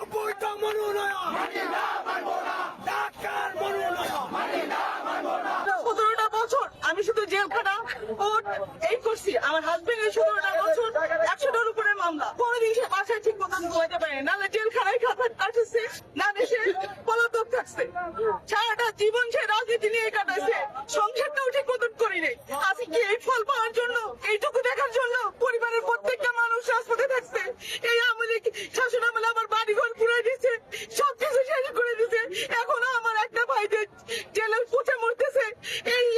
অবৈধ মনোনয়ন ঢাকার মনোনয়ন 17টা বছর আমি শুধু জেলখানা কোর্ট এই করছি। আমার হাজবেন্ডের 17টা বছর 100টার উপরে মামলা। কোনোদিন সে বাসায় ঠিক মতন ঘুমাইতে পারে না, জেলখানায় কাটাচ্ছে, না দেশে পলাতক থাকছে। সারাটা জীবন সে রাজনীতি নিয়ে কাটাইছে, সংসারটাও ঠিক মতন করি নেই। আজকে এই ফল পাওয়ার জন্য, এইটুকু দেখার জন্য পরিবারের প্রত্যেকটা মানুষ রাজপথে থাকছে। এই আমলে শাসন আমলে আমার বাড়িঘর পুড়ে দিচ্ছে, সবকিছু শেষ করে দিচ্ছে। এখনো আমার একটা ভাই জেলে পচে মরতেছে।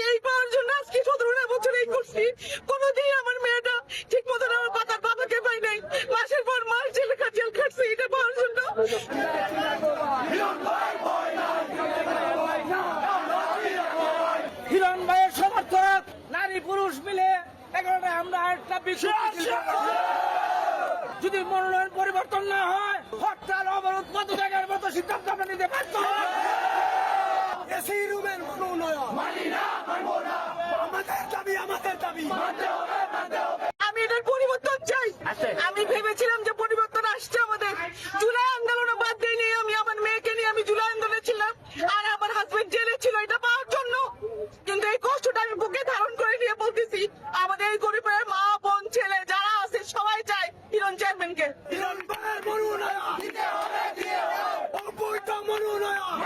এই পাওয়ার জন্য আজকে 17টা বছর এই করছি। কোনোদিন আমার মেয়েটা ঠিক মতন আমার বাবাকে পাই নাই। মাসের পর মাস জেল খাটছে এটা পাওয়ার জন্য। হিরণ ভাইয়ের সমর্থক নারী পুরুষ মিলে 11টায় আমরা একটা বিক্ষোভ মিছিল করব। যদি মনোনয়ন পরিবর্তন না হয়, হরতাল অবরোধ পদত্যাগের মতো সিদ্ধান্ত আমরা নিতে বাধ্য হব। এসি রুমের মনোনয়ন আমাদের দাবি আমি এটার পরিবর্তন চাই। আমি ভেবেছিলাম যে পরিবর্তন আসছে আমাদের। জুলাই আন্দোলন বাদ দিয়ে নিয়ে আমি আমার মেয়েকে নিয়ে আমি জুলাই আন্দোলনে ছিলাম, আর আমার হাজবেন্ড জেলে ছিল এটা পাওয়ার জন্য। কিন্তু এই কষ্টটা আমি বুকে ধারণ করে নিয়ে বলতেছি, আমাদের এই গরিবের মা বোন ছেলে যারা আছে সবাই চায় হিরণ চেয়ারম্যানকে। হিরণ ভাইয়ের মনোনয়ন অবৈধ মনোনয়ন